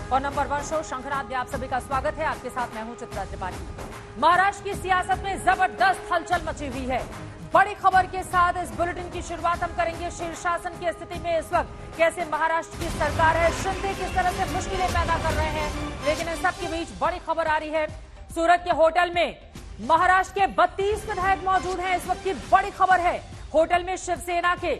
और number 1 show शंखनाद में आप सभी का स्वागत है। आपके साथ मैं हूं चित्रा त्रिपाठी। महाराष्ट्र की सियासत में जबरदस्त हलचल मची हुई है। बड़ी खबर के साथ इस बुलेटिन की शुरुआत हम करेंगे। शीर्षासन की स्थिति में इस वक्त कैसे महाराष्ट्र की सरकार है, शिंदे किस तरह से मुश्किलें पैदा कर रहे हैं, लेकिन इन सबके बीच बड़ी खबर आ रही है। सूरत के होटल में महाराष्ट्र के 32 विधायक मौजूद हैं। इस वक्त की बड़ी खबर है। होटल में शिवसेना के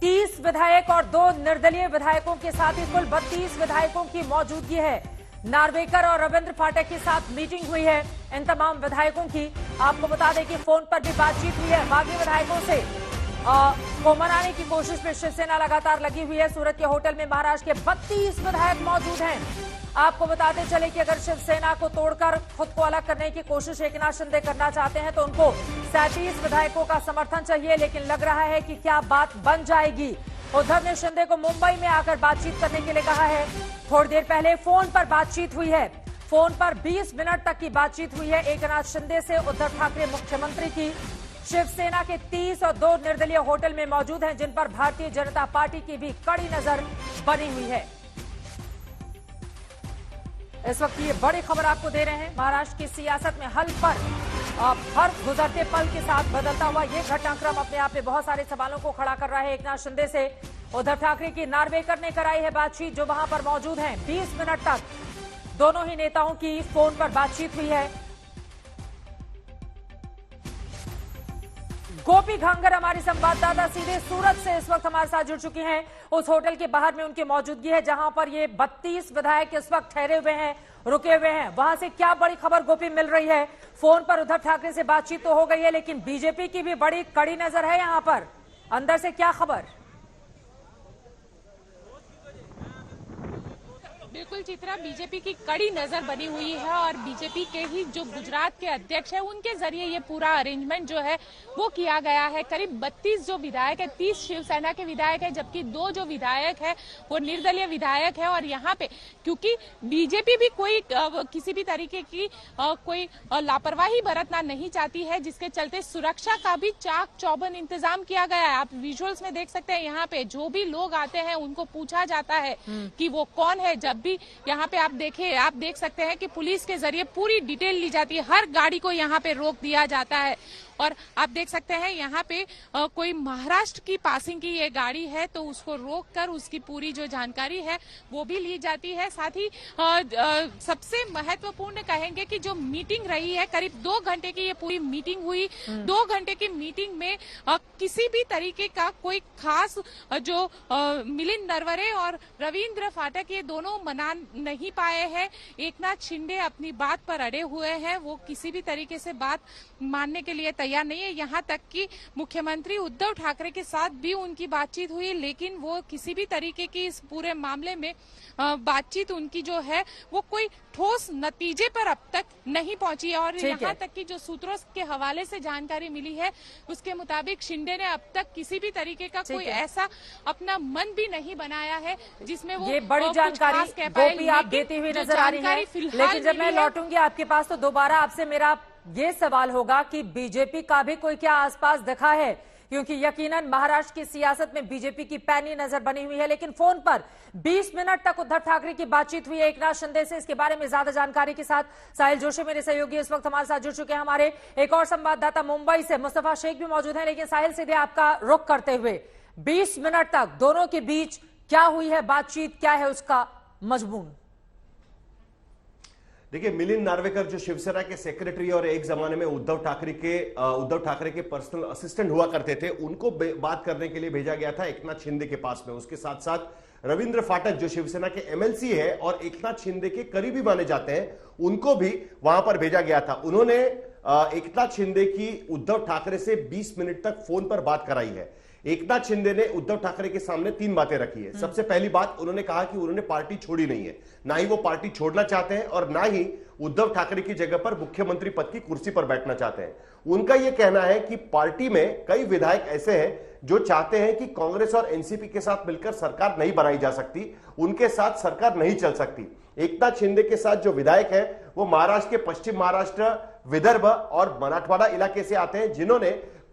30 विधायक और 2 निर्दलीय विधायकों के साथ ही कुल 32 विधायकों की मौजूदगी है। नार्वेकर और रविंद्र फाटक के साथ मीटिंग हुई है इन तमाम विधायकों की। आपको बता दें कि फोन पर भी बातचीत हुई है। बागी विधायकों से को मनाने की कोशिश में शिवसेना लगातार लगी हुई है। सूरत के होटल में महाराष्ट्र के 32 विधायक मौजूद हैं। आपको बताते चले कि अगर शिवसेना को तोड़कर खुद को अलग करने की कोशिश एकनाथ शिंदे करना चाहते हैं तो उनको 37 विधायकों का समर्थन चाहिए, लेकिन लग रहा है कि क्या बात बन जाएगी। उद्धव ने शिंदे को मुंबई में आकर बातचीत करने के लिए कहा है। थोड़ी देर पहले फोन पर बातचीत हुई है। फोन पर 20 मिनट तक की बातचीत हुई है एकनाथ शिंदे से उद्धव ठाकरे मुख्यमंत्री की। शिवसेना के 30 और 2 निर्दलीय होटल में मौजूद हैं, जिन पर भारतीय जनता पार्टी की भी कड़ी नजर बनी हुई है। इस वक्त ये बड़ी खबर आपको दे रहे हैं। महाराष्ट्र की सियासत में हर गुजरते पल के साथ बदलता हुआ ये घटनाक्रम अपने आप में बहुत सारे सवालों को खड़ा कर रहा है। एकनाथ शिंदे से उद्धव ठाकरे की नार्वेकर ने कराई है बातचीत, जो वहां पर मौजूद हैं। 20 मिनट तक दोनों ही नेताओं की फोन पर बातचीत हुई है। गोपी घांगर हमारी संवाददाता सीधे सूरत से इस वक्त हमारे साथ जुड़ चुकी हैं। उस होटल के बाहर में उनकी मौजूदगी है जहां पर ये 32 विधायक इस वक्त ठहरे हुए हैं, रुके हुए हैं। वहां से क्या बड़ी खबर गोपी मिल रही है? फोन पर उद्धव ठाकरे से बातचीत तो हो गई है, लेकिन बीजेपी की भी बड़ी कड़ी नजर है यहां पर। अंदर से क्या खबर? बिल्कुल चित्रा, बीजेपी की कड़ी नजर बनी हुई है और बीजेपी के ही जो गुजरात के अध्यक्ष है उनके जरिए ये पूरा अरेंजमेंट जो है वो किया गया है। करीब 32 जो विधायक है, 30 शिवसेना के विधायक है, जबकि 2 जो विधायक है वो निर्दलीय विधायक है। और यहाँ पे क्योंकि बीजेपी भी कोई किसी भी तरीके की कोई लापरवाही बरतना नहीं चाहती है, जिसके चलते सुरक्षा का भी चाक चौबंद इंतजाम किया गया है। आप विजुअल्स में देख सकते हैं, यहाँ पे जो भी लोग आते हैं उनको पूछा जाता है कि वो कौन है। जब भी यहाँ पे आप देख सकते हैं कि पुलिस के जरिए पूरी डिटेल ली जाती है। हर गाड़ी को यहाँ पे रोक दिया जाता है और आप देख सकते हैं यहाँ पे कोई महाराष्ट्र की पासिंग की ये गाड़ी है तो उसको रोककर उसकी पूरी जो जानकारी है वो भी ली जाती है। साथ ही सबसे महत्वपूर्ण कहेंगे कि जो मीटिंग रही है, करीब 2 घंटे की ये पूरी मीटिंग हुई। 2 घंटे की मीटिंग में किसी भी तरीके का कोई खास जो मिलिंद नरवरे और रविंद्र फाटक ये दोनों मना नहीं पाए हैं। एकनाथ शिंदे अपनी बात पर अड़े हुए हैं, वो किसी भी तरीके से बात मानने के लिए तैयार नहीं है। यहाँ तक कि मुख्यमंत्री उद्धव ठाकरे के साथ भी उनकी बातचीत हुई, लेकिन वो किसी भी तरीके की इस पूरे मामले में बातचीत उनकी जो है वो कोई ठोस नतीजे पर अब तक नहीं पहुंची है। और यहाँ तक कि जो सूत्रों के हवाले से जानकारी मिली है उसके मुताबिक शिंदे ने अब तक किसी भी तरीके का कोई ऐसा अपना मन भी नहीं बनाया है जिसमें वो ये बड़ी जानकारी गोपी आप देते हुए नजर आ रही है। लेकिन जब मैं लौटूंगी आपके पास तो दोबारा आपसे मेरा ये सवाल होगा कि बीजेपी का भी कोई क्या आसपास दिखा है, क्योंकि यकीनन महाराष्ट्र की सियासत में बीजेपी की पैनी नजर बनी हुई है। लेकिन फोन पर 20 मिनट तक उद्धव ठाकरे की बातचीत हुई है एकनाथ शिंदे से। इसके बारे में ज्यादा जानकारी के साथ साहिल जोशी मेरे सहयोगी इस वक्त हमारे साथ जुड़ चुके हैं। हमारे एक और संवाददाता मुंबई से मुस्तफा शेख भी मौजूद है। लेकिन साहिल, सीधे आपका रुख करते हुए 20 मिनट तक दोनों के बीच क्या हुई है बातचीत, क्या है उसका मजमून? देखिए, मिलिंद नार्वेकर जो शिवसेना के सेक्रेटरी और एक जमाने में उद्धव ठाकरे के पर्सनल असिस्टेंट हुआ करते थे, उनको बात करने के लिए भेजा गया था एकनाथ शिंदे के पास में। उसके साथ साथ रविंद्र फाटक जो शिवसेना के एमएलसी है और एकनाथ शिंदे के करीबी माने जाते हैं, उनको भी वहां पर भेजा गया था। उन्होंने एकनाथ शिंदे की उद्धव ठाकरे से 20 मिनट तक फोन पर बात कराई है। एकनाथ शिंदे ने उद्धव ठाकरे के सामने 3 बातें रखी है। सबसे पहली बात, उन्होंने कहा कि उन्होंने पार्टी छोड़ी नहीं है, ना ही वो पार्टी छोड़ना चाहते हैं और ना ही उद्धव ठाकरे की जगह पर मुख्यमंत्री पद की कुर्सी पर बैठना चाहते हैं। उनका यह कहना है कि पार्टी में कई विधायक ऐसे हैं जो चाहते हैं कि कांग्रेस और एनसीपी के साथ मिलकर सरकार नहीं बनाई जा सकती, उनके साथ सरकार नहीं चल सकती। एकनाथ शिंदे के साथ जो विधायक हैं वो महाराष्ट्र के पश्चिम महाराष्ट्र, विदर्भ और मराठवाड़ा इलाके से आते हैं, जिन्होंने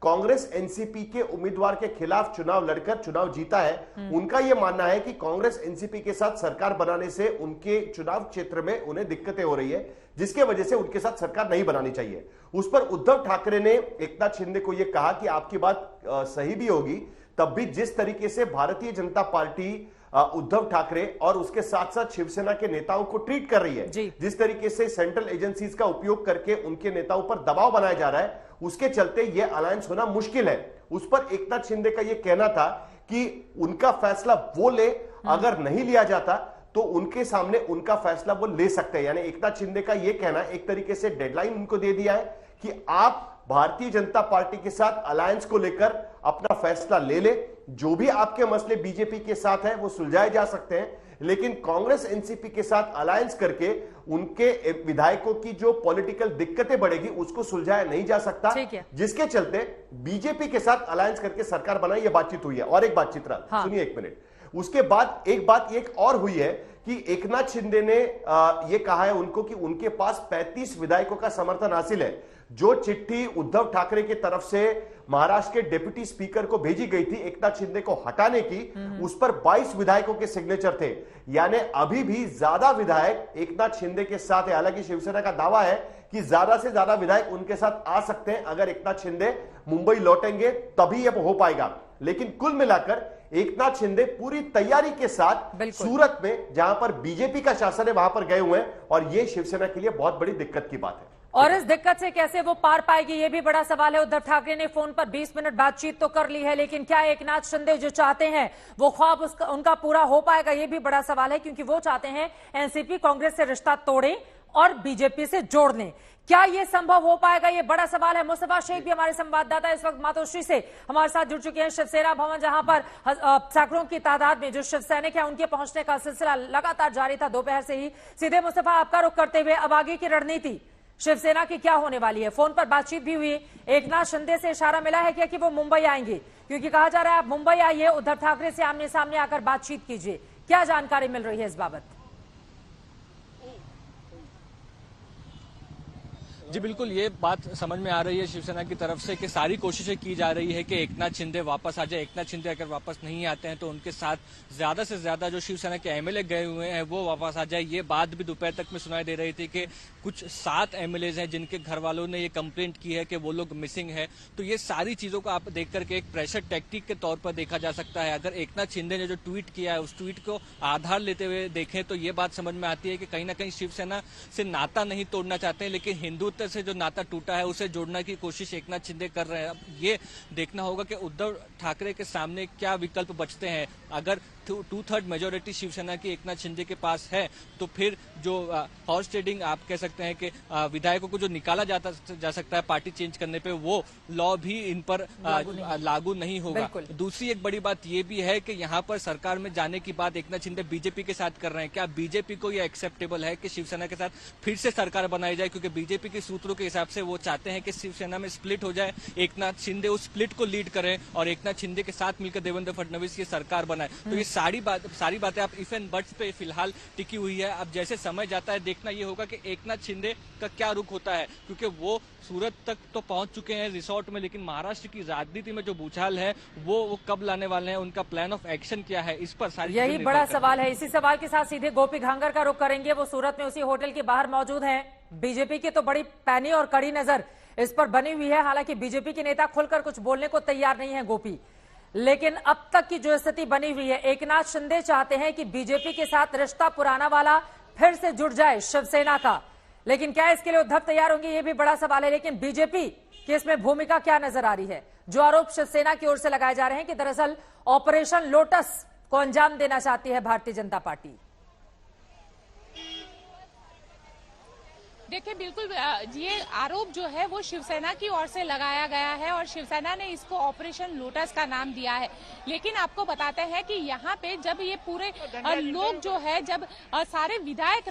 कांग्रेस एनसीपी के उम्मीदवार के खिलाफ चुनाव लड़कर चुनाव जीता है। उनका यह मानना है कि कांग्रेस एनसीपी के साथ सरकार बनाने से उनके चुनाव क्षेत्र में उन्हें दिक्कतें हो रही है, जिसके वजह से उनके साथ सरकार नहीं बनानी चाहिए। उस पर उद्धव ठाकरे ने एकनाथ शिंदे को यह कहा कि आपकी बात सही भी होगी, तब भी जिस तरीके से भारतीय जनता पार्टी उद्धव ठाकरे और उसके साथ साथ शिवसेना के नेताओं को ट्रीट कर रही है, जिस तरीके से सेंट्रल एजेंसीज का उपयोग करके उनके नेताओं पर दबाव बनाया जा रहा है, उसके चलते यह अलायंस होना मुश्किल है। उस पर एकनाथ शिंदे का यह कहना था कि उनका फैसला वो ले, अगर नहीं लिया जाता तो उनके सामने उनका फैसला वो ले सकते हैं। यानी एकनाथ शिंदे का यह कहना एक तरीके से डेडलाइन उनको दे दिया है कि आप भारतीय जनता पार्टी के साथ अलायंस को लेकर अपना फैसला ले ले, जो भी आपके मसले बीजेपी के साथ हैं वो सुलझाए जा सकते हैं, लेकिन कांग्रेस एनसीपी के साथ अलायंस करके उनके विधायकों की जो पॉलिटिकल दिक्कतें बढ़ेगी उसको सुलझाया नहीं जा सकता, जिसके चलते बीजेपी के साथ अलायंस करके सरकार बनाई, यह बातचीत हुई है। और एक बात चित्रा, सुनिए एक मिनट, उसके बाद एक बात एक और हुई है कि एकनाथ शिंदे ने यह कहा है उनको कि उनके पास 35 विधायकों का समर्थन हासिल है। जो चिट्ठी उद्धव ठाकरे की तरफ से महाराष्ट्र के डिप्टी स्पीकर को भेजी गई थी एकनाथ शिंदे को हटाने की, उस पर 22 विधायकों के सिग्नेचर थे। यानी अभी भी ज्यादा विधायक एकनाथ शिंदे के साथ है। हालांकि शिवसेना का दावा है कि ज्यादा से ज्यादा विधायक उनके साथ आ सकते हैं, अगर एकनाथ शिंदे मुंबई लौटेंगे तभी यह हो पाएगा। लेकिन कुल मिलाकर एकनाथ शिंदे पूरी तैयारी के साथ सूरत में, जहां पर बीजेपी का शासन है, वहां पर गए हुए हैं, और यह शिवसेना के लिए बहुत बड़ी दिक्कत की बात है। और इस दिक्कत से कैसे वो पार पाएगी, ये भी बड़ा सवाल है। उद्धव ठाकरे ने फोन पर 20 मिनट बातचीत तो कर ली है, लेकिन क्या एकनाथ शिंदे जो चाहते हैं वो ख्वाब उनका पूरा हो पाएगा, ये भी बड़ा सवाल है, क्योंकि वो चाहते हैं एनसीपी कांग्रेस से रिश्ता तोड़े और बीजेपी से जोड़ लें। क्या ये संभव हो पाएगा, ये बड़ा सवाल है। मुस्तफा शेख भी हमारे संवाददाता इस वक्त मातोश्री से हमारे साथ जुड़ चुके हैं। शिवसेना भवन, जहां पर सैकड़ों की तादाद में जो शिव सैनिक है उनके पहुंचने का सिलसिला लगातार जारी था दोपहर से ही। सीधे मुस्तफा, आपका रुख करते हुए अब आगे की रणनीति शिवसेना की क्या होने वाली है? फोन पर बातचीत भी हुई, एकनाथ शिंदे से इशारा मिला है क्या कि वो मुंबई आएंगे? क्योंकि कहा जा रहा है आप मुंबई आइए, उद्धव ठाकरे से आमने सामने आकर बातचीत कीजिए। क्या जानकारी मिल रही है इस बाबत? जी बिल्कुल, ये बात समझ में आ रही है शिवसेना की तरफ से कि सारी कोशिशें की जा रही है कि एकनाथ शिंदे वापस आ जाए। एकनाथ शिंदे अगर वापस नहीं आते हैं तो उनके साथ ज्यादा से ज्यादा जो शिवसेना के एमएलए गए हुए हैं वो वापस आ जाए। ये बात भी दोपहर तक में सुनाई दे रही थी कि कुछ 7 एमएलए हैं जिनके घर वालों ने ये कंप्लेंट की है कि वो लोग मिसिंग है। तो ये सारी चीजों को आप देख करके एक प्रेशर टैक्टिक के तौर पर देखा जा सकता है। अगर एकनाथ शिंदे ने जो ट्वीट किया है उस ट्वीट को आधार लेते हुए देखें तो ये बात समझ में आती है कि कहीं ना कहीं शिवसेना से नाता नहीं तोड़ना चाहते हैं, लेकिन हिंदुत्व से जो नाता टूटा है उसे जोड़ने की कोशिश एकनाथ शिंदे कर रहे हैं। अब ये देखना होगा कि उद्धव ठाकरे के सामने क्या विकल्प बचते हैं। अगर 2/3 मेजोरिटी शिवसेना की एकनाथ शिंदे के पास है तो फिर जो हॉर्स ट्रेडिंग आप कह सकते हैं कि विधायकों को जो निकाला जा सकता है पार्टी चेंज करने पे, वो लॉ भी इन पर लागू नहीं होगा। दूसरी एक बड़ी बात ये भी है कि यहाँ पर सरकार में जाने की बात एकनाथ शिंदे बीजेपी के साथ कर रहे हैं। क्या बीजेपी को यह एक्सेप्टेबल है कि शिवसेना के साथ फिर से सरकार बनाई जाए? क्योंकि बीजेपी के सूत्रों के हिसाब से वो चाहते हैं कि शिवसेना में स्प्लिट हो जाए, एकनाथ शिंदे उस स्प्लिट को लीड करें और एकनाथ शिंदे के साथ मिलकर देवेंद्र फडणवीस की सरकार बनाए। तो ये सारी बातें आप इफ एंड बट्स पे फिलहाल टिकी हुई है। अब जैसे समय जाता है देखना ये होगा कि एकनाथ शिंदे का क्या रुख होता है, क्योंकि वो सूरत तक तो पहुंच चुके हैं रिसोर्ट में, लेकिन महाराष्ट्र की राजनीति में जो भूचाल है वो कब लाने वाले हैं, उनका प्लान ऑफ एक्शन क्या है, इस पर सारी यही बड़ा सवाल है। इसी सवाल के साथ सीधे गोपी घांगर का रुख करेंगे। वो सूरत में उसी होटल के बाहर मौजूद हैं। बीजेपी की तो बड़ी पैनी और कड़ी नजर इस पर बनी हुई है। हालांकि बीजेपी के नेता खुलकर कुछ बोलने को तैयार नहीं है गोपी, लेकिन अब तक की जो स्थिति बनी हुई है, एकनाथ शिंदे चाहते हैं कि बीजेपी के साथ रिश्ता पुराना वाला फिर से जुड़ जाए शिवसेना का। लेकिन क्या इसके लिए उद्धव तैयार होंगे, ये भी बड़ा सवाल है। लेकिन बीजेपी की इसमें भूमिका क्या नजर आ रही है? जो आरोप शिवसेना की ओर से लगाए जा रहे हैं कि दरअसल ऑपरेशन लोटस को अंजाम देना चाहती है भारतीय जनता पार्टी। देखिए, बिल्कुल ये आरोप जो है वो शिवसेना की ओर से लगाया गया है और शिवसेना ने इसको ऑपरेशन लोटस का नाम दिया है। लेकिन आपको बताते हैं कि यहाँ पे जब ये पूरे लोग जो है, जब सारे विधायक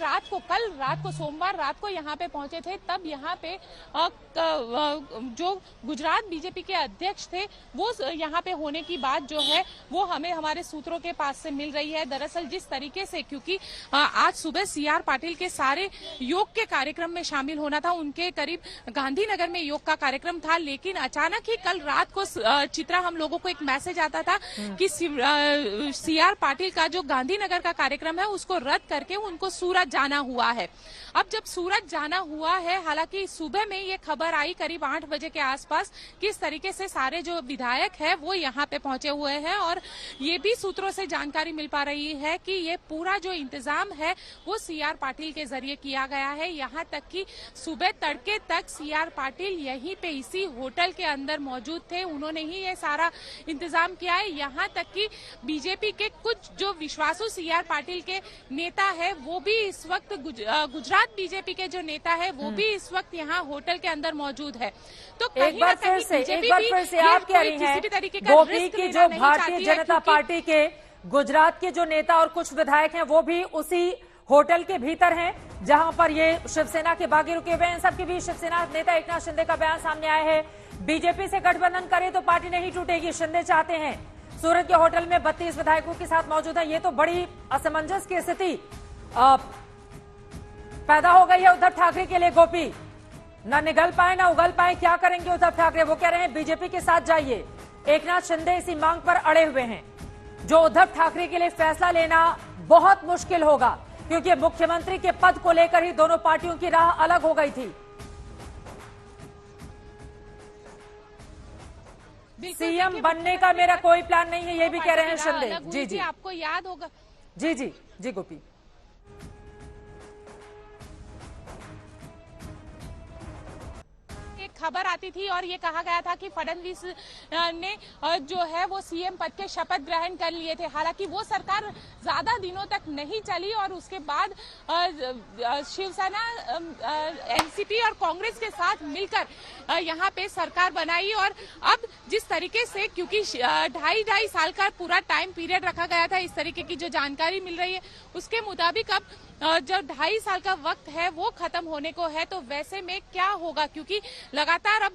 कल रात को सोमवार रात को यहाँ पे पहुंचे थे, तब यहाँ पे जो गुजरात बीजेपी के अध्यक्ष थे वो यहाँ पे होने की बात जो है वो हमें हमारे सूत्रों के पास से मिल रही है। दरअसल जिस तरीके से, क्योंकि आज सुबह सीआर पाटिल के सारे योग के कार्यक्रम में शामिल होना था, उनके करीब गांधीनगर में योग का कार्यक्रम था, लेकिन अचानक ही कल रात को चित्रा हम लोगों को एक मैसेज आता था कि सीआर पाटिल का जो गांधीनगर का कार्यक्रम है उसको रद्द करके उनको सूरत जाना हुआ है। अब जब सूरत जाना हुआ है, हालांकि सुबह में ये खबर आई करीब 8 बजे के आसपास, किस तरीके से सारे जो विधायक है वो यहाँ पे पहुंचे हुए हैं, और ये भी सूत्रों से जानकारी मिल पा रही है कि ये पूरा जो इंतजाम है वो सीआर पाटिल के जरिए किया गया है। यहाँ तक कि सुबह तड़के तक सीआर पाटिल यहीं पे इसी होटल के अंदर मौजूद थे, उन्होंने ही ये सारा इंतजाम किया है। यहाँ तक कि बीजेपी के कुछ जो विश्वासु सीआर पाटिल के नेता है वो भी इस वक्त, गुजरात बीजेपी के जो नेता है वो भी इस वक्त यहाँ होटल के अंदर मौजूद है। तो एक बार फिर से आप कह रही हैं गोपी की जो भारतीय जनता पार्टी के गुजरात के जो नेता और कुछ विधायक हैं वो भी उसी होटल के भीतर हैं जहां पर ये शिवसेना के बागी रुके हुए हैं। सबके बीच शिवसेना नेता एकनाथ शिंदे का बयान सामने आया है, बीजेपी से गठबंधन करे तो पार्टी नहीं टूटेगी। शिंदे चाहते हैं सूरत के होटल में 32 विधायकों के साथ मौजूद है। ये तो बड़ी असमंजस की स्थिति पैदा हो गई है उद्धव ठाकरे के लिए। गोपी न निगल पाए न उगल पाए, क्या करेंगे उद्धव ठाकरे? वो कह रहे हैं बीजेपी के साथ जाइए। एकनाथ शिंदे इसी मांग पर अड़े हुए हैं, जो उद्धव ठाकरे के लिए फैसला लेना बहुत मुश्किल होगा, क्योंकि मुख्यमंत्री के पद को लेकर ही दोनों पार्टियों की राह अलग हो गई थी। सीएम बनने का मेरा कोई प्लान नहीं है, ये भी कह रहे हैं शिंदे। जी जी, आपको याद होगा। जी जी जी गोपी, खबर आती थी और ये कहा गया था कि फडणवीस ने जो है वो सीएम पद के शपथ ग्रहण कर लिए थे। हालांकि वो सरकार ज्यादा दिनों तक नहीं चली और उसके बाद शिवसेना एनसीपी और कांग्रेस के साथ मिलकर यहाँ पे सरकार बनाई। और अब जिस तरीके से, क्योंकि 2.5 साल का पूरा टाइम पीरियड रखा गया था, इस तरीके की जो जानकारी मिल रही है उसके मुताबिक अब जो 2.5 साल का वक्त है वो खत्म होने को है। तो वैसे में क्या होगा, क्योंकि लगातार अब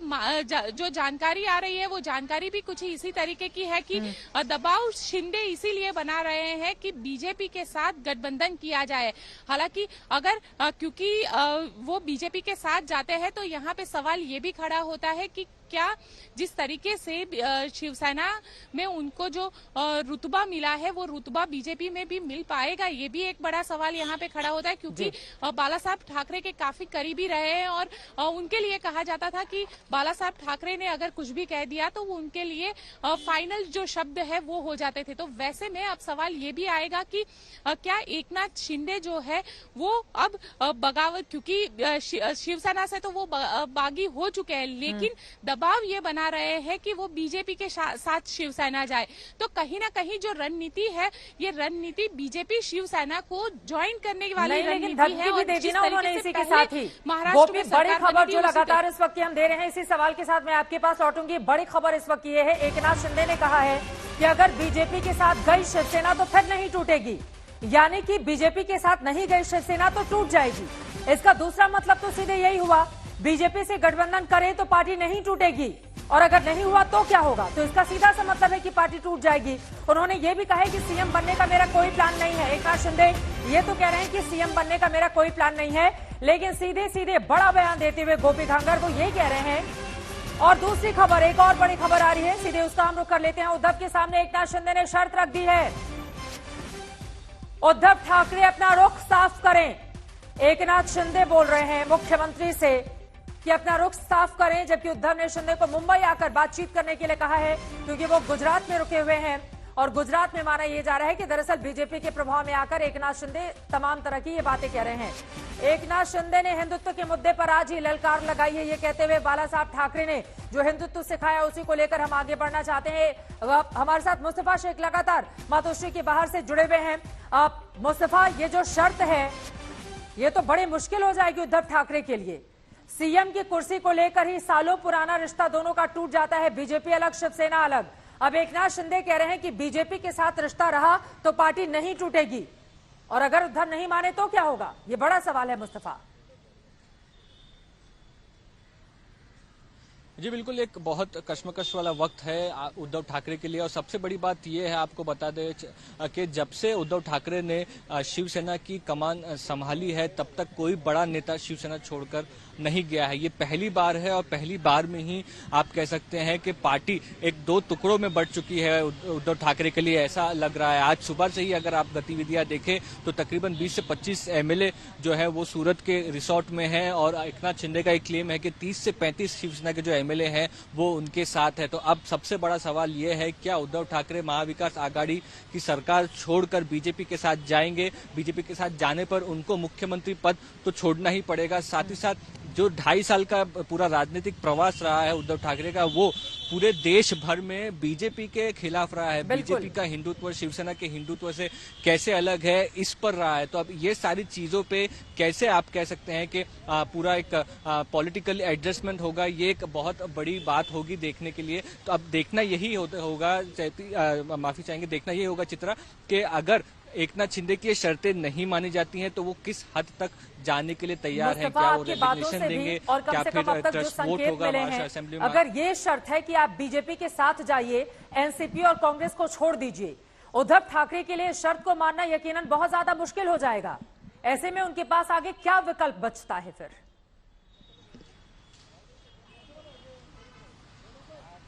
जो जानकारी आ रही है वो जानकारी भी कुछ इसी तरीके की है कि दबाव शिंदे इसीलिए बना रहे हैं कि बीजेपी के साथ गठबंधन किया जाए। हालांकि अगर क्योंकि वो बीजेपी के साथ जाते हैं तो यहाँ पे सवाल ये भी खड़ा होता है कि क्या जिस तरीके से शिवसेना में उनको जो रुतबा मिला है वो रुतबा बीजेपी में भी मिल पाएगा, ये भी एक बड़ा सवाल यहाँ पे खड़ा होता है। क्योंकि बाला साहब ठाकरे के काफी करीबी रहे हैं और उनके लिए कहा जाता था कि बाला साहब ठाकरे ने अगर कुछ भी कह दिया तो वो उनके लिए फाइनल जो शब्द है वो हो जाते थे। तो वैसे में अब सवाल ये भी आएगा कि क्या एकनाथ शिंदे जो है वो अब बगावत, क्योंकि शिवसेना से तो वो बागी हो चुके हैं, लेकिन दबाव ये बना रहे हैं कि वो बीजेपी के साथ शिवसेना जाए। तो कहीं ना कहीं जो रणनीति है, ये रणनीति बीजेपी शिवसेना को ज्वाइन करने वाली रणनीति है। और जिस उन्होंने इसी के साथ ही महाराष्ट्र में बड़ी खबर जो लगातार इस वक्त हम दे रहे हैं, इसी सवाल के साथ मैं आपके पास लौटूंगी। बड़ी खबर इस वक्त ये है, एकनाथ शिंदे ने कहा है कि अगर बीजेपी के साथ गई शिवसेना तो फिर नहीं टूटेगी, यानी कि बीजेपी के साथ नहीं गई शिवसेना तो टूट जाएगी। इसका दूसरा मतलब तो सीधे यही हुआ, बीजेपी से गठबंधन करे तो पार्टी नहीं टूटेगी, और अगर नहीं हुआ तो क्या होगा? तो इसका सीधा सा मतलब है कि पार्टी टूट जाएगी। उन्होंने ये भी कहा है कि सीएम बनने का मेरा कोई प्लान नहीं है। एकनाथ शिंदे ये तो कह रहे हैं कि सीएम बनने का मेरा कोई प्लान नहीं है, लेकिन सीधे सीधे बड़ा बयान देते हुए गोपी धांगर वो ये कह रहे हैं। और दूसरी खबर, एक और बड़ी खबर आ रही है, सीधे उसका हम रुख कर लेते हैं। उद्धव के सामने एकनाथ शिंदे ने शर्त रख दी है, उद्धव ठाकरे अपना रुख साफ करें। एकनाथ शिंदे बोल रहे हैं मुख्यमंत्री से कि अपना रुख साफ करें, जबकि उद्धव ने शिंदे को मुंबई आकर बातचीत करने के लिए कहा है, क्योंकि वो गुजरात में रुके हुए हैं और गुजरात में माना यह जा रहा है कि दरअसल बीजेपी के प्रभाव में आकर एकनाथ शिंदे तमाम तरह की ये बातें कह रहे हैं। एकनाथ शिंदे ने हिंदुत्व के मुद्दे पर आज ही ललकार लगाई है, ये कहते हुए बाला साहब ठाकरे ने जो हिंदुत्व सिखाया उसी को लेकर हम आगे बढ़ना चाहते हैं। हमारे साथ मुस्तफा शेख लगातार मातोश्री के बाहर से जुड़े हुए हैं। मुस्तफा, ये जो शर्त है ये तो बड़ी मुश्किल हो जाएगी उद्धव ठाकरे के लिए। सीएम की कुर्सी को लेकर ही सालों पुराना रिश्ता दोनों का टूट जाता है, बीजेपी अलग शिवसेना अलग। अब एकनाथ शिंदे कह रहे हैं कि बीजेपी के साथ रिश्ता रहा तो पार्टी नहीं टूटेगी, और अगर उद्धव नहीं माने तो क्या होगा? ये बड़ा सवाल है मुस्तफा। जी बिल्कुल, एक बहुत कश्मकश वाला वक्त है उद्धव ठाकरे के लिए। और सबसे बड़ी बात यह है, आपको बता दें कि जब से उद्धव ठाकरे ने शिवसेना की कमान संभाली है तब तक कोई बड़ा नेता शिवसेना छोड़कर नहीं गया है। ये पहली बार है और पहली बार में ही आप कह सकते हैं कि पार्टी एक दो टुकड़ों में बंट चुकी है उद्धव ठाकरे के लिए, ऐसा लग रहा है। आज सुबह से ही अगर आप गतिविधियां देखें तो तकरीबन 20 से 25 एमएलए जो है वो सूरत के रिसोर्ट में हैं, और एकनाथ शिंदे का एक क्लेम है कि 30 से 35 शिवसेना के जो एमएलए हैं वो उनके साथ है। तो अब सबसे बड़ा सवाल ये है, क्या उद्धव ठाकरे महाविकास आघाड़ी की सरकार छोड़कर बीजेपी के साथ जाएंगे? बीजेपी के साथ जाने पर उनको मुख्यमंत्री पद तो छोड़ना ही पड़ेगा। साथ ही साथ जो 2.5 साल का पूरा राजनीतिक प्रवास रहा है उद्धव ठाकरे का, वो पूरे देश भर में बीजेपी के खिलाफ रहा है। बीजेपी का हिंदुत्व शिवसेना के हिंदुत्व से कैसे अलग है, इस पर रहा है। तो अब ये सारी चीजों पे कैसे आप कह सकते हैं कि पूरा एक पॉलिटिकल एडजस्टमेंट होगा, ये एक बहुत बड़ी बात होगी देखने के लिए। तो अब देखना यही होगा, माफी चाहेंगे, देखना यही होगा चित्रा, कि अगर एकनाथ शिंदे की शर्तें नहीं मानी जाती हैं तो वो किस हद तक जाने के लिए तैयार हैं। क्या वो रेजिग्नेशन देंगे, क्या फिर ट्रस्ट वोट होगा असेंबली में? अगर ये शर्त है कि आप बीजेपी के साथ जाइए, एनसीपी और कांग्रेस को छोड़ दीजिए, उद्धव ठाकरे के लिए शर्त को मानना यकीनन बहुत ज्यादा मुश्किल हो जाएगा। ऐसे में उनके पास आगे क्या विकल्प बचता है फिर?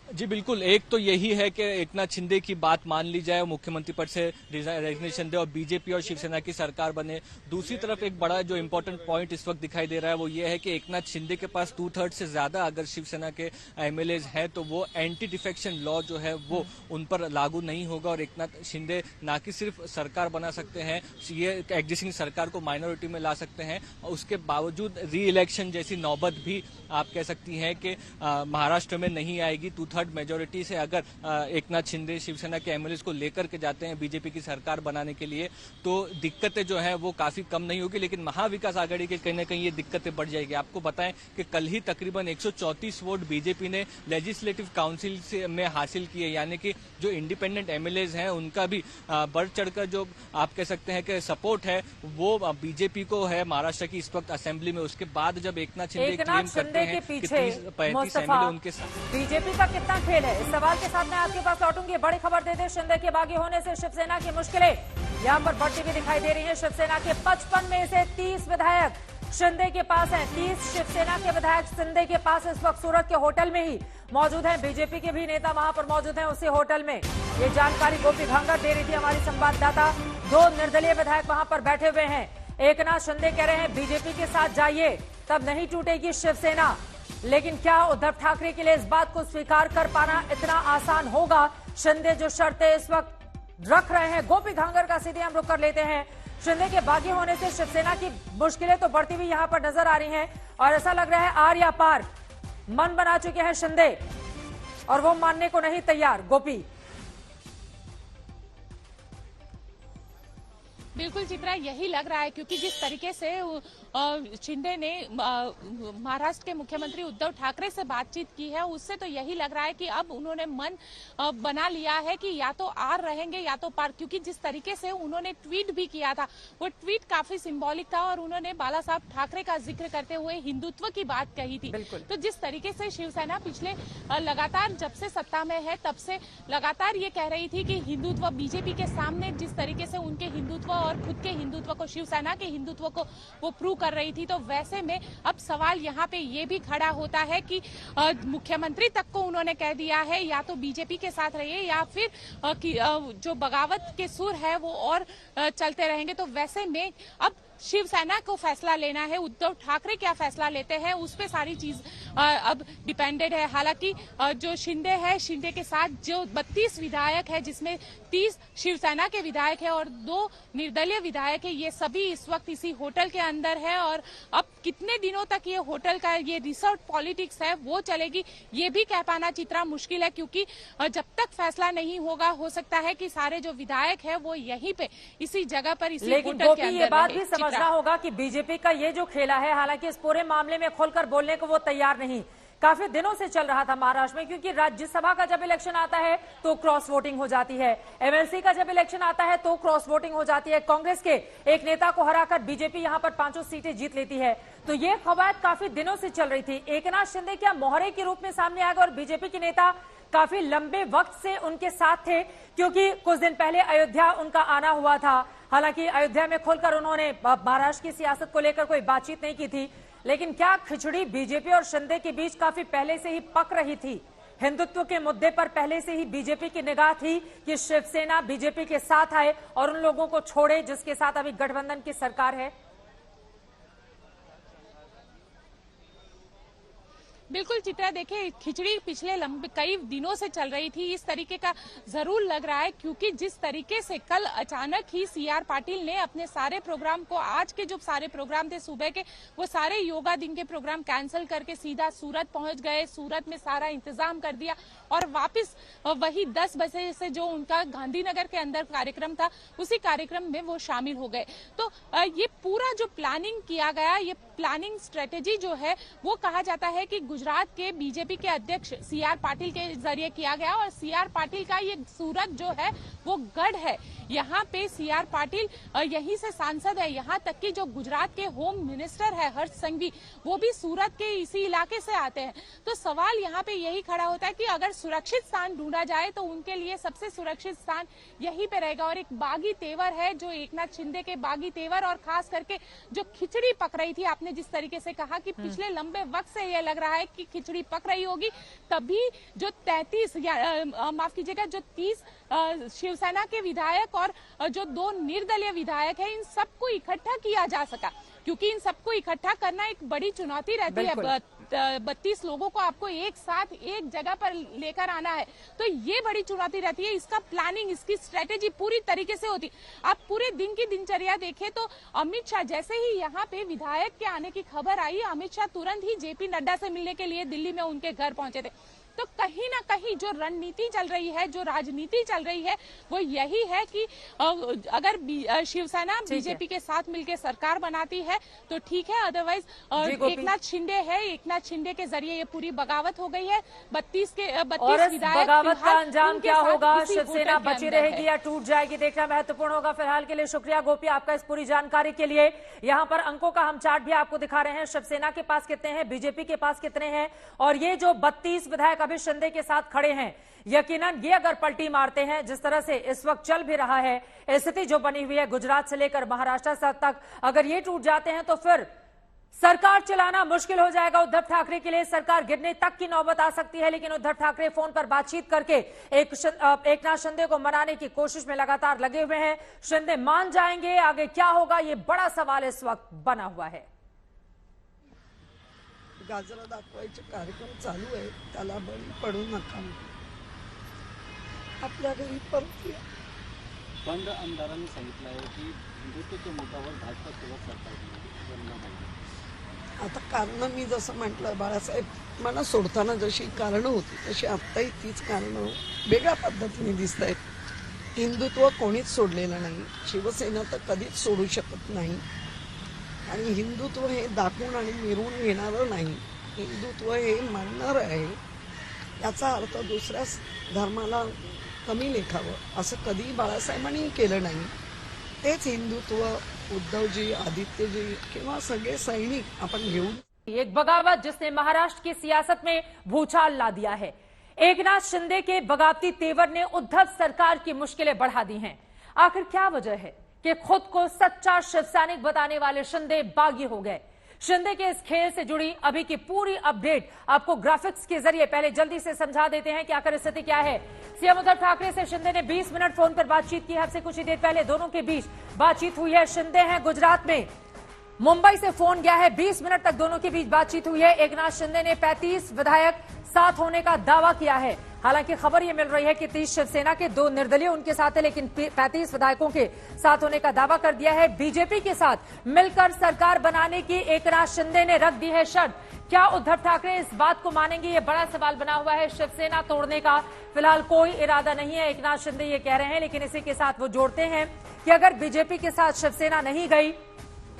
जी बिल्कुल, एक तो यही है कि एकनाथ शिंदे की बात मान ली जाए, मुख्यमंत्री पद से रेजिग्नेशन दे और बीजेपी और शिवसेना की सरकार बने। दूसरी तरफ एक बड़ा जो इम्पोर्टेंट पॉइंट इस वक्त दिखाई दे रहा है वो ये है कि एकनाथ शिंदे के पास 2/3 से ज्यादा अगर शिवसेना के एमएलए हैं तो वो एंटी डिफेक्शन लॉ जो है वो उन पर लागू नहीं होगा, और एकनाथ शिंदे ना कि सिर्फ सरकार बना सकते हैं, ये एग्जिस्टिंग सरकार को माइनॉरिटी में ला सकते हैं, और उसके बावजूद री इलेक्शन जैसी नौबत भी आप कह सकती हैं कि महाराष्ट्र में नहीं आएगी। 2/3 मेजोरिटी से अगर एकनाथ शिंदे शिवसेना के एमएलए को लेकर के जाते हैं बीजेपी की सरकार बनाने के लिए तो दिक्कतें जो है वो काफी कम नहीं होगी, लेकिन महाविकास आघाड़ी के कहीं ना कहीं ये दिक्कतें बढ़ जाएगी। आपको बताएं कि कल ही तकरीबन 134 वोट बीजेपी ने लेजिस्लेटिव काउंसिल से में हासिल किए, यानी कि जो इंडिपेंडेंट एमएलए हैं उनका भी बढ़ चढ़कर जो आप कह सकते हैं कि सपोर्ट है वो बीजेपी को है महाराष्ट्र की इस वक्त असेंबली में। उसके बाद जब एकनाथ शिंदे क्लेम करते हैं कि 30-35 एमएलए उनके साथ, बीजेपी का कितना खेल है, इस सवाल के साथ मैं आपके पास लौटूंगी। बड़ी खबर देते शिंदे के बागी होने से शिवसेना की मुश्किलें यहां पर बढ़ती हुई दिखाई दे रही है। शिवसेना के 55 में से 30 विधायक शिंदे के पास हैं। 30 शिवसेना के विधायक शिंदे के पास इस वक्त सूरत के होटल में ही मौजूद हैं। बीजेपी के भी नेता वहां पर मौजूद हैं उसी होटल में। ये जानकारी गोपी भांगर दे रही थी हमारी संवाददाता। 2 निर्दलीय विधायक वहां पर बैठे हुए हैं। एकनाथ शिंदे कह रहे हैं बीजेपी के साथ जाइए तब नहीं टूटेगी शिवसेना, लेकिन क्या उद्धव ठाकरे के लिए इस बात को स्वीकार कर पाना इतना आसान होगा? शिंदे जो शर्तें इस वक्त रख रहे हैं, गोपी भांगर का सीधे हम रुख कर लेते हैं। शिंदे के बागी होने से शिवसेना की मुश्किलें तो बढ़ती हुई यहां पर नजर आ रही हैं, और ऐसा लग रहा है आर या पार मन बना चुके हैं शिंदे, और वो मानने को नहीं तैयार। गोपी, बिल्कुल चित्रा, यही लग रहा है क्योंकि जिस तरीके से शिंदे ने महाराष्ट्र के मुख्यमंत्री उद्धव ठाकरे से बातचीत की है उससे तो यही लग रहा है कि अब उन्होंने मन बना लिया है कि या तो आर रहेंगे या तो पार। क्योंकि जिस तरीके से उन्होंने ट्वीट भी किया था वो ट्वीट काफी सिंबॉलिक था, और उन्होंने बाला साहब ठाकरे का जिक्र करते हुए हिंदुत्व की बात कही थी। तो जिस तरीके से शिवसेना पिछले लगातार जब से सत्ता में है तब से लगातार ये कह रही थी कि हिंदुत्व बीजेपी के सामने जिस तरीके से उनके हिंदुत्व और खुद के हिंदुत्व को, शिवसेना के हिंदुत्व को वो प्रूव कर रही थी, तो वैसे में अब सवाल यहाँ पे ये भी खड़ा होता है कि मुख्यमंत्री तक को उन्होंने कह दिया है या तो बीजेपी के साथ रहिए या फिर जो बगावत के सुर है वो और चलते रहेंगे। तो वैसे में अब शिवसेना को फैसला लेना है, उद्धव ठाकरे क्या फैसला लेते हैं उस पे सारी चीज अब डिपेंडेड है। हालांकि जो शिंदे है, शिंदे के साथ जो 32 विधायक है जिसमें 30 शिवसेना के विधायक है और 2 निर्दलीय विधायक है, ये सभी इस वक्त इसी होटल के अंदर है। और अब कितने दिनों तक ये होटल का ये रिसोर्ट पॉलिटिक्स है वो चलेगी ये भी कह पाना चित्रा मुश्किल है, क्योंकि जब तक फैसला नहीं होगा हो सकता है कि सारे जो विधायक है वो यहीं पे इसी जगह पर इसी होटल के अंदर ये बात भी समझना होगा कि बीजेपी का ये जो खेला है, हालांकि इस पूरे मामले में खुलकर बोलने को वो तैयार नहीं, काफी दिनों से चल रहा था महाराष्ट्र में, क्योंकि राज्यसभा का जब इलेक्शन आता है तो क्रॉस वोटिंग हो जाती है, एमएलसी का जब इलेक्शन आता है तो क्रॉस वोटिंग हो जाती है। कांग्रेस के एक नेता को हराकर बीजेपी यहां पर 5 सीटें जीत लेती है। तो ये कवायद काफी दिनों से चल रही थी। एकनाथ शिंदे क्या मोहरे के रूप में सामने आएगा? और बीजेपी के नेता काफी लंबे वक्त से उनके साथ थे, क्योंकि कुछ दिन पहले अयोध्या उनका आना हुआ था। हालांकि अयोध्या में खुलकर उन्होंने महाराष्ट्र की सियासत को लेकर कोई बातचीत नहीं की थी, लेकिन क्या खिचड़ी बीजेपी और शिंदे के बीच काफी पहले से ही पक रही थी? हिंदुत्व के मुद्दे पर पहले से ही बीजेपी की निगाह थी कि शिवसेना बीजेपी के साथ आए और उन लोगों को छोड़े जिसके साथ अभी गठबंधन की सरकार है। बिल्कुल चित्रा, देखिए खिचड़ी पिछले कई दिनों से चल रही थी, इस तरीके का जरूर लग रहा है, क्योंकि जिस तरीके से कल अचानक ही सीआर पाटिल ने अपने सारे प्रोग्राम को, आज के जो सारे प्रोग्राम थे सुबह के, वो सारे योगा दिन के प्रोग्राम कैंसिल करके सीधा सूरत पहुंच गए। सूरत में सारा इंतजाम कर दिया और वापस वही 10 बजे से जो उनका गांधीनगर के अंदर कार्यक्रम था उसी कार्यक्रम में वो शामिल हो गए। तो ये पूरा जो प्लानिंग किया गया, ये प्लानिंग स्ट्रेटेजी जो है वो कहा जाता है कि गुजरात के बीजेपी के अध्यक्ष सीआर पाटिल के जरिए किया गया। और सीआर पाटिल का ये सूरत जो है वो गढ़ है, यहाँ पे सीआर पाटिल यहीं से सांसद है। यहाँ तक कि जो गुजरात के होम मिनिस्टर है हर्ष संघवी, वो भी सूरत के इसी इलाके से आते हैं। तो सवाल यहाँ पे यही खड़ा होता है कि अगर सुरक्षित स्थान ढूंढा जाए तो उनके लिए सबसे सुरक्षित स्थान यहीं पे रहेगा। और एक बागी तेवर है जो एकनाथ शिंदे के बागी तेवर, और खास करके जो खिचड़ी पक रही थी, आपने जिस तरीके से कहा कि पिछले लंबे वक्त से ये लग रहा है कि खिचड़ी पक रही होगी, तभी जो 33 या माफ कीजिएगा जो 30 शिवसेना के विधायक और जो 2 निर्दलीय विधायक है, इन सबको इकट्ठा किया जा सका। क्योंकि इन सबको इकट्ठा करना एक बड़ी चुनौती रहती है। 32 लोगों को आपको एक साथ एक जगह पर लेकर आना है, तो ये बड़ी चुनौती रहती है। इसका प्लानिंग, इसकी स्ट्रेटेजी पूरी तरीके से होती। आप पूरे दिन की दिनचर्या देखें तो अमित शाह जैसे ही यहाँ पे विधायक के आने की खबर आई, अमित शाह तुरंत ही जेपी नड्डा से मिलने के लिए दिल्ली में उनके घर पहुंचे थे। तो कहीं ना कहीं जो रणनीति चल रही है, जो राजनीति चल रही है, वो यही है कि अगर शिवसेना बीजेपी के साथ मिलकर सरकार बनाती है तो ठीक है, अदरवाइज एकनाथ शिंदे है, एकनाथ शिंदे के जरिए ये पूरी बगावत हो गई है। 32 विधायक, बगावत का अंजाम क्या होगा? शिवसेना बची रहेगी या टूट जाएगी, देखना महत्वपूर्ण होगा। फिलहाल के लिए शुक्रिया गोपी आपका इस पूरी जानकारी के लिए। यहाँ पर अंकों का हम चार्ट भी आपको दिखा रहे हैं, शिवसेना के पास कितने हैं, बीजेपी के पास कितने हैं, और ये जो 32 विधायक अभी शिंदे के साथ खड़े हैं, यकीनन ये अगर पलटी मारते हैं जिस तरह से इस वक्त चल भी रहा है, स्थिति जो बनी हुई है गुजरात से लेकर महाराष्ट्र तक, अगर ये टूट जाते हैं तो फिर सरकार चलाना मुश्किल हो जाएगा उद्धव ठाकरे के लिए। सरकार गिरने तक की नौबत आ सकती है। लेकिन उद्धव ठाकरे फोन पर बातचीत करके एकनाथ शिंदे को मनाने की कोशिश में लगातार लगे हुए हैं। शिंदे मान जाएंगे? आगे क्या होगा, ये बड़ा सवाल इस वक्त बना हुआ है। गाजरा दाखवायचे कार्यक्रम चालू आहे, त्याला बळी पडू नका, आपल्या घरी परत या। बंड आमदारांनी सांगितलं आहे की हिंदुत्वाच्या मुद्द्यावर भाजपा सरकार आता कारण मी जसं म्हटलं, बाळासाहेब मला सोडताना जशी कारणं होती तशी आत्ताही तीच कारणं वेगळ्या पद्धतीने दिसत आहेत। हिंदुत्व कोणीच सोडलेलं नाही, शिवसेना तर कधीच सोडू शकत नाही। आणि हिंदुत्व हे दाखवून आणि मिरवून घेणारं नाही, हिंदुत्व हे मानणारं आहे। याचा अर्थ दुसऱ्या धर्माला कमी लेखावं असं कधी बाळासाहेबांनी केलं नाही। तेच हिंदुत्व उद्धवजी, आदित्यजी किंवा सगळे सैनिक आपण घेऊन, एक बगावत जिसने महाराष्ट्र की सियासत में भूचाल ला दिया है। एकनाथ शिंदे के बगावती तेवर ने उद्धव सरकार की मुश्किलें बढ़ा दी हैं। आखिर क्या वजह है कि खुद को सच्चा शिवसैनिक बताने वाले शिंदे बागी हो गए? शिंदे के इस खेल से जुड़ी अभी की पूरी अपडेट आपको ग्राफिक्स के जरिए पहले जल्दी से समझा देते हैं कि आखिर स्थिति क्या है। सीएम उद्धव ठाकरे से शिंदे ने 20 मिनट फोन पर बातचीत की है। आपसे कुछ ही देर पहले दोनों के बीच बातचीत हुई है। शिंदे हैं गुजरात में, मुंबई से फोन गया है, 20 मिनट तक दोनों के बीच बातचीत हुई है। एकनाथ शिंदे ने 35 विधायक साथ होने का दावा किया है। हालांकि खबर यह मिल रही है कि 30 शिवसेना के 2 निर्दलीय उनके साथ है, लेकिन 35 विधायकों के साथ होने का दावा कर दिया है। बीजेपी के साथ मिलकर सरकार बनाने की एकनाथ शिंदे ने रख दी है शर्त। क्या उद्धव ठाकरे इस बात को मानेंगे? ये बड़ा सवाल बना हुआ है। शिवसेना तोड़ने का फिलहाल कोई इरादा नहीं है, एकनाथ शिंदे ये कह रहे हैं। लेकिन इसी के साथ वो जोड़ते हैं कि अगर बीजेपी के साथ शिवसेना नहीं गई,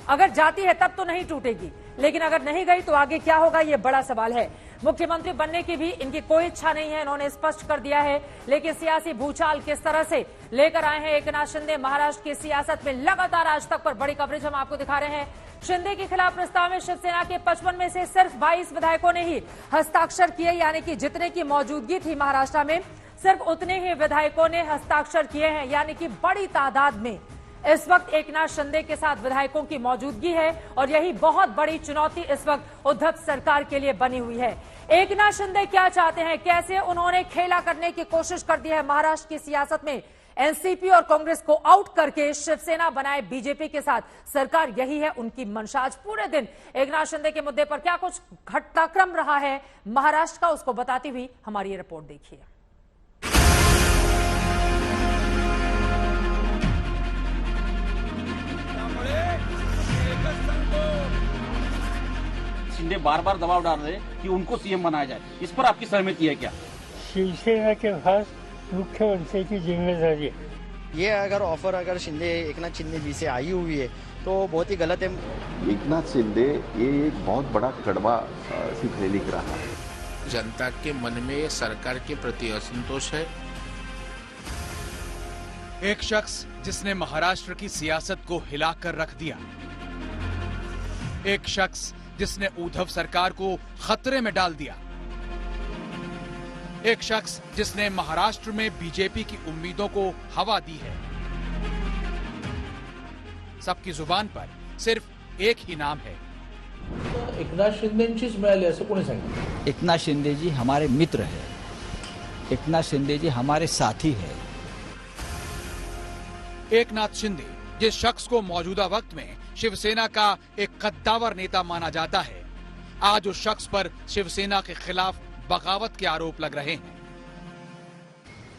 अगर जाती है तब तो नहीं टूटेगी, लेकिन अगर नहीं गई तो आगे क्या होगा, ये बड़ा सवाल है। मुख्यमंत्री बनने की भी इनकी कोई इच्छा नहीं है, इन्होंने स्पष्ट कर दिया है। लेकिन सियासी भूचाल किस तरह से लेकर आए हैं एकनाथ शिंदे, महाराष्ट्र की सियासत में लगातार आज तक पर बड़ी कवरेज हम आपको दिखा रहे हैं। शिंदे के खिलाफ प्रस्ताव में शिवसेना के 55 में से सिर्फ 22 विधायकों ने ही हस्ताक्षर किए, यानी कि जितने की मौजूदगी थी महाराष्ट्र में सिर्फ उतने ही विधायकों ने हस्ताक्षर किए हैं, यानी कि बड़ी तादाद में इस वक्त एकनाथ शिंदे के साथ विधायकों की मौजूदगी है और यही बहुत बड़ी चुनौती इस वक्त उद्धव सरकार के लिए बनी हुई है। एकनाथ शिंदे क्या चाहते हैं, कैसे उन्होंने खेला करने की कोशिश कर दी है महाराष्ट्र की सियासत में, एनसीपी और कांग्रेस को आउट करके शिवसेना बनाए बीजेपी के साथ सरकार, यही है उनकी मंशा। आज पूरे दिन एकनाथ शिंदे के मुद्दे पर क्या कुछ घटनाक्रम रहा है महाराष्ट्र का, उसको बताती हुई हमारी ये रिपोर्ट देखिए। शिंदे बार बार दबाव डाल रहे कि उनको सीएम बनाया जाए, इस पर आपकी सहमति है क्या? शिवसेना के पास मुख्यमंत्री की जिम्मेदारी है। ये अगर ऑफर अगर एकनाथ शिंदे जी से आई हुई है तो बहुत ही गलत है। एकनाथ शिंदे ये एक बहुत बड़ा कड़वा सिखले लिख रहा है। जनता के मन में सरकार के प्रति असंतोष है। एक शख्स जिसने महाराष्ट्र की सियासत को हिलाकर रख दिया, एक शख्स जिसने उद्धव सरकार को खतरे में डाल दिया, एक शख्स जिसने महाराष्ट्र में बीजेपी की उम्मीदों को हवा दी है। सबकी जुबान पर सिर्फ एक ही नाम है, एकनाथ शिंदेचीच मिळाली असं कोणी सांगितलं? एकनाथ शिंदे जी हमारे मित्र है, एकनाथ शिंदे जी हमारे साथी है। एकनाथ शिंदे जिस शख्स को मौजूदा वक्त में शिवसेना का एक कद्दावर नेता माना जाता है, आज उस शख्स पर शिवसेना के खिलाफ बगावत के आरोप लग रहे हैं।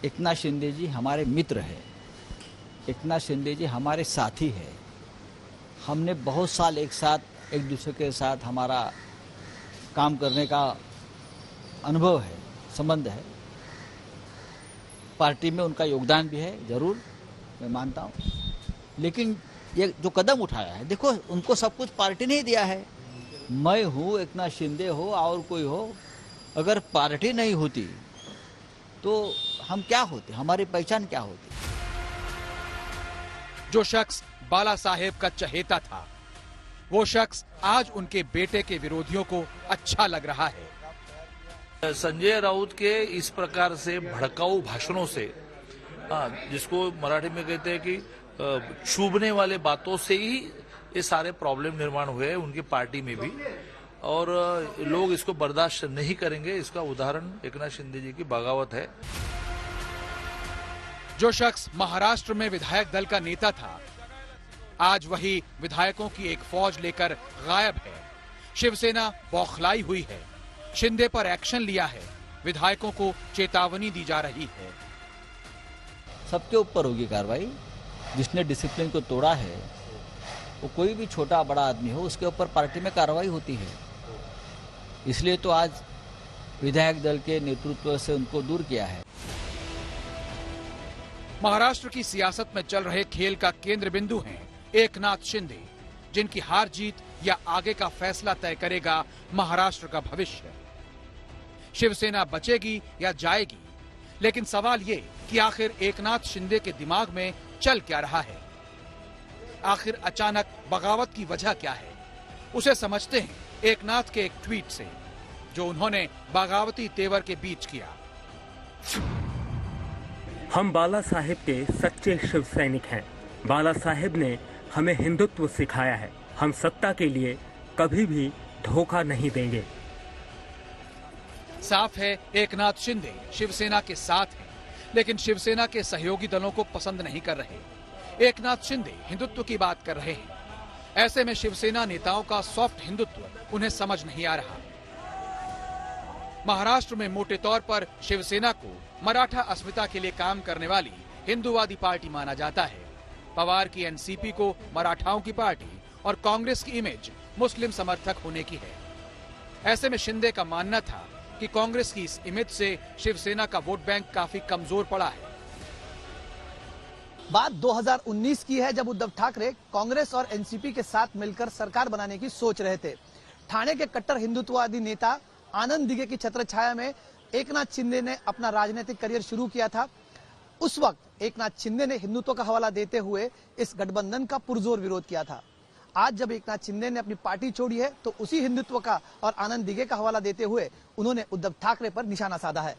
एकनाथ शिंदे जी हमारे मित्र है, एकनाथ शिंदे जी हमारे साथी है। हमने बहुत साल एक साथ एक दूसरे के साथ हमारा काम करने का अनुभव है, संबंध है। पार्टी में उनका योगदान भी है, जरूर मैं मानता हूँ, लेकिन ये जो कदम उठाया है, देखो उनको सब कुछ पार्टी ने ही दिया है। मैं हूँ, एकनाथ शिंदे हो और कोई हो, अगर पार्टी नहीं होती तो हम क्या होते, हमारी पहचान क्या होती। जो शख्स बाला साहेब का चहेता था, वो शख्स आज उनके बेटे के विरोधियों को अच्छा लग रहा है। संजय राउत के इस प्रकार से भड़काऊ भाषणों से, जिसको मराठी में कहते हैं कि छूबने वाले बातों से ही ये सारे प्रॉब्लम निर्माण हुए हैं उनकी पार्टी में भी, और लोग इसको बर्दाश्त नहीं करेंगे। इसका उदाहरण एकनाथ शिंदे जी की बगावत है। जो शख्स महाराष्ट्र में विधायक दल का नेता था, आज वही विधायकों की एक फौज लेकर गायब है। शिवसेना बौखलाई हुई है, शिंदे पर एक्शन लिया है, विधायकों को चेतावनी दी जा रही है। सबके ऊपर होगी कार्रवाई। जिसने डिसिप्लिन को तोड़ा है, वो कोई भी छोटा बड़ा आदमी हो, उसके ऊपर पार्टी में कार्रवाई होती है। इसलिए तो आज विधायक दल के नेतृत्व से उनको दूर किया है। महाराष्ट्र की सियासत में चल रहे खेल का केंद्र बिंदु हैं एकनाथ शिंदे, जिनकी हार जीत या आगे का फैसला तय करेगा महाराष्ट्र का भविष्य। शिवसेना बचेगी या जाएगी, लेकिन सवाल ये कि आखिर एकनाथ शिंदे के दिमाग में चल क्या रहा है, आखिर अचानक बगावत की वजह क्या है। उसे समझते हैं एकनाथ के एक ट्वीट से, जो उन्होंने बगावती तेवर के बीच किया। हम बाला साहेब के सच्चे शिव सैनिक हैं। बाला साहेब ने हमें हिंदुत्व सिखाया है। हम सत्ता के लिए कभी भी धोखा नहीं देंगे। साफ है एकनाथ शिंदे शिवसेना के साथ हैं, लेकिन शिवसेना के सहयोगी दलों को पसंद नहीं कर रहे। एकनाथ शिंदे हिंदुत्व की बात कर रहे हैं। ऐसे में शिवसेना नेताओं का सॉफ्ट हिंदुत्व उन्हें समझ नहीं आ रहा। महाराष्ट्र में मोटे तौर पर शिवसेना को मराठा अस्मिता के लिए काम करने वाली हिंदूवादी पार्टी माना जाता है। पवार की एनसीपी को मराठाओं की पार्टी और कांग्रेस की इमेज मुस्लिम समर्थक होने की है। ऐसे में शिंदे का मानना था कि कांग्रेस की इस इमेज से शिवसेना का वोट बैंक काफी कमजोर पड़ा है। बात 2019 की है, जब उद्धव ठाकरे कांग्रेस और एनसीपी के साथ मिलकर सरकार बनाने की सोच रहे थे। ठाणे के कट्टर हिंदुत्ववादी नेता आनंद दिघे की छत्रछाया में एकनाथ शिंदे ने अपना राजनीतिक करियर शुरू किया था। उस वक्त एकनाथ शिंदे ने हिंदुत्व का हवाला देते हुए इस गठबंधन का पुरजोर विरोध किया था। आज जब एकनाथ शिंदे ने अपनी पार्टी छोड़ी है तो उसी हिंदुत्व का और आनंद दिघे का हवाला देते हुए उन्होंने उद्धव ठाकरे पर निशाना साधा है।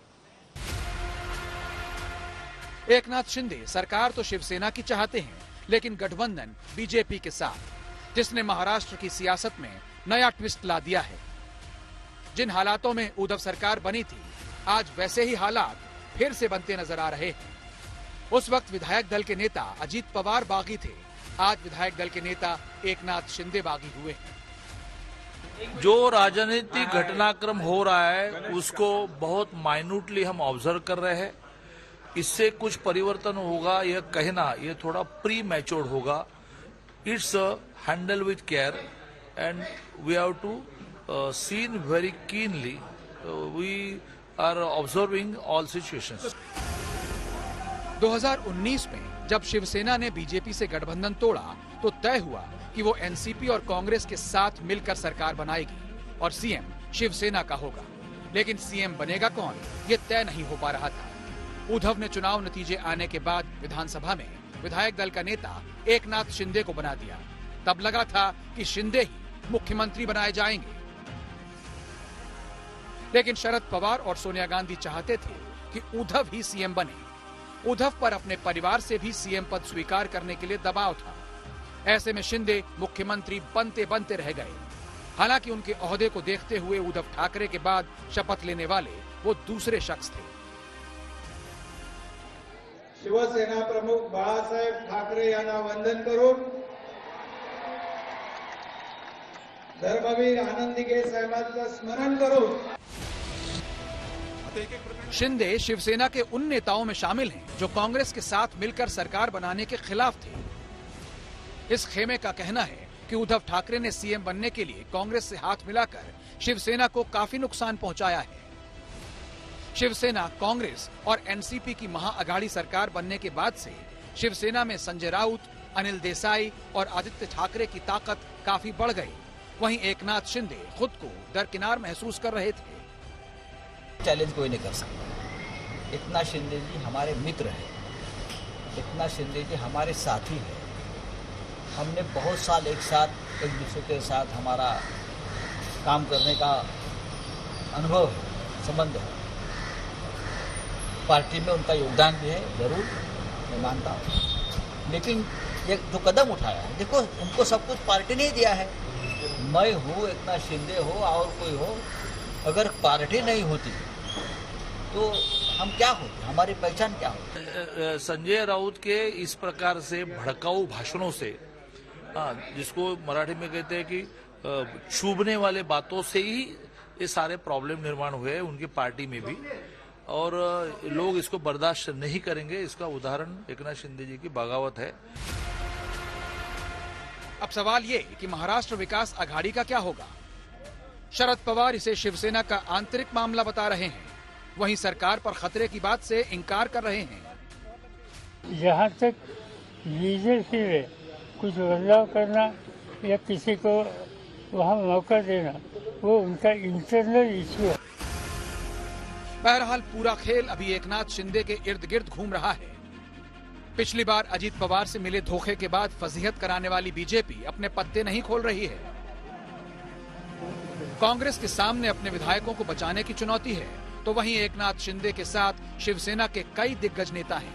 एकनाथ शिंदे सरकार तो शिवसेना की चाहते हैं, लेकिन गठबंधन बीजेपी के साथ, जिसने महाराष्ट्र की सियासत में नया ट्विस्ट ला दिया है। जिन हालातों में उद्धव सरकार बनी थी, आज वैसे ही हालात फिर से बनते नजर आ रहे हैं। उस वक्त विधायक दल के नेता अजीत पवार बागी थे, आज विधायक दल के नेता एकनाथ शिंदे बागी हुए हैं। जो राजनीतिक घटनाक्रम हो रहा है उसको बहुत माइन्यूटली हम ऑब्जर्व कर रहे हैं। इससे कुछ परिवर्तन होगा यह कहना ये थोड़ा प्री मैच्योर्ड होगा। It's handle with care and we have to seen very keenly. We are observing all situations. 2019 में जब शिवसेना ने बीजेपी से गठबंधन तोड़ा तो तय हुआ कि वो एनसीपी और कांग्रेस के साथ मिलकर सरकार बनाएगी और सीएम शिवसेना का होगा। लेकिन सीएम बनेगा कौन, ये तय नहीं हो पा रहा था। उद्धव ने चुनाव नतीजे आने के बाद विधानसभा में विधायक दल का नेता एकनाथ शिंदे को बना दिया। तब लगा था कि शिंदे ही मुख्यमंत्री बनाए जाएंगे। लेकिन शरद पवार और सोनिया गांधी चाहते थे कि उद्धव ही सीएम बने। उद्धव पर अपने परिवार से भी सीएम पद स्वीकार करने के लिए दबाव था। ऐसे में शिंदे मुख्यमंत्री बनते बनते रह गए। हालांकि उनके ओहदे को देखते हुए उद्धव ठाकरे के बाद शपथ लेने वाले वो दूसरे शख्स थे। शिवसेना प्रमुख बाळासाहेब ठाकरे यांना वंदन करून धर्मवीर आनंद दिघे साहेबांचं स्मरण करून शिंदे शिवसेना के उन नेताओं में शामिल हैं जो कांग्रेस के साथ मिलकर सरकार बनाने के खिलाफ थे। इस खेमे का कहना है कि उद्धव ठाकरे ने सीएम बनने के लिए कांग्रेस से हाथ मिलाकर शिवसेना को काफी नुकसान पहुंचाया है। शिवसेना, कांग्रेस और एनसीपी की महाअघाड़ी सरकार बनने के बाद से शिवसेना में संजय राउत, अनिल देसाई और आदित्य ठाकरे की ताकत काफी बढ़ गई। वहीं एकनाथ शिंदे खुद को दरकिनार महसूस कर रहे थे। चैलेंज कोई नहीं कर सकता। एकनाथ शिंदे जी हमारे मित्र हैं, एकनाथ शिंदे जी हमारे साथी हैं। हमने बहुत साल एक साथ एक दूसरे के साथ हमारा काम करने का अनुभव है, संबंध है। पार्टी में उनका योगदान भी है, जरूर मैं मानता हूँ। लेकिन ये जो कदम उठाया है, देखो उनको सब कुछ पार्टी ने दिया है। मैं हूँ, एकनाथ शिंदे हो और कोई हो, अगर पार्टी नहीं होती तो हम क्या होते, हमारी पहचान क्या होती। संजय राउत के इस प्रकार से भड़काऊ भाषणों से, जिसको मराठी में कहते हैं कि चुभने वाले बातों से ही ये सारे प्रॉब्लम निर्माण हुए हैं उनकी पार्टी में भी, और लोग इसको बर्दाश्त नहीं करेंगे। इसका उदाहरण एकनाथ शिंदे जी की बगावत है। अब सवाल ये कि महाराष्ट्र विकास अघाड़ी का क्या होगा। शरद पवार इसे शिवसेना का आंतरिक मामला बता रहे हैं, वहीं सरकार पर खतरे की बात से इनकार कर रहे हैं। जहाँ तक बीजेपी में कुछ बदलाव करना या किसी को वहाँ मौका देना, वो उनका इंटरनल इश्यू है। बहरहाल पूरा खेल अभी एकनाथ शिंदे के इर्द गिर्द घूम रहा है। पिछली बार अजीत पवार से मिले धोखे के बाद फजीहत कराने वाली बीजेपी अपने पत्ते नहीं खोल रही है। कांग्रेस के सामने अपने विधायकों को बचाने की चुनौती है, तो वहीं एकनाथ शिंदे के साथ शिवसेना के कई दिग्गज नेता हैं।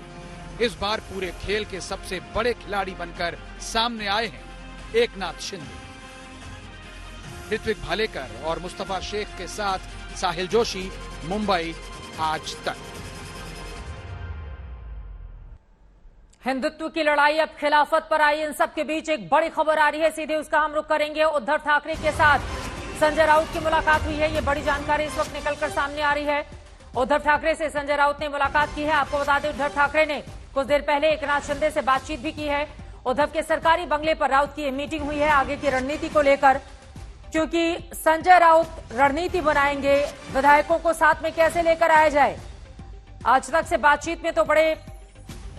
इस बार पूरे खेल के सबसे बड़े खिलाड़ी बनकर सामने आए हैं एकनाथ शिंदे। ऋत्विक भालेकर और मुस्तफा शेख के साथ साहिल जोशी, मुंबई, आज तक। हिंदुत्व की लड़ाई अब खिलाफत पर आई। इन सब के बीच एक बड़ी खबर आ रही है, सीधे उसका हम रुख करेंगे। उद्धव ठाकरे के साथ संजय राउत की मुलाकात हुई है, ये बड़ी जानकारी इस वक्त निकलकर सामने आ रही है। उद्धव ठाकरे से संजय राउत ने मुलाकात की है। आपको बता दें, उद्धव ठाकरे ने कुछ देर पहले एकनाथ शिंदे से बातचीत भी की है। उद्धव के सरकारी बंगले पर राउत की मीटिंग हुई है आगे की रणनीति को लेकर, क्योंकि संजय राउत रणनीति बनाएंगे, विधायकों को साथ में कैसे लेकर आया जाए। आज तक से बातचीत में तो बड़े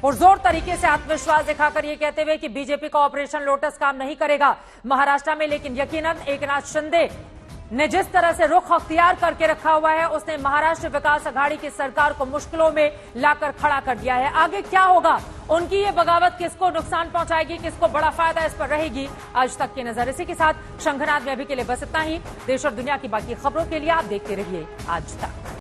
पुरजोर तरीके से आत्मविश्वास दिखाकर ये कहते हुए कि बीजेपी का ऑपरेशन लोटस काम नहीं करेगा महाराष्ट्र में, लेकिन यकीनन एकनाथ शिंदे ने जिस तरह से रुख अख्तियार करके रखा हुआ है, उसने महाराष्ट्र विकास अघाड़ी की सरकार को मुश्किलों में लाकर खड़ा कर दिया है। आगे क्या होगा, उनकी ये बगावत किसको नुकसान पहुंचाएगी, किसको बड़ा फायदा इस पर रहेगी, आज तक की नजर। इसी के साथ शंखनाद में अभी के लिए बस इतना ही। देश और दुनिया की बाकी खबरों के लिए आप देखते रहिए आज तक।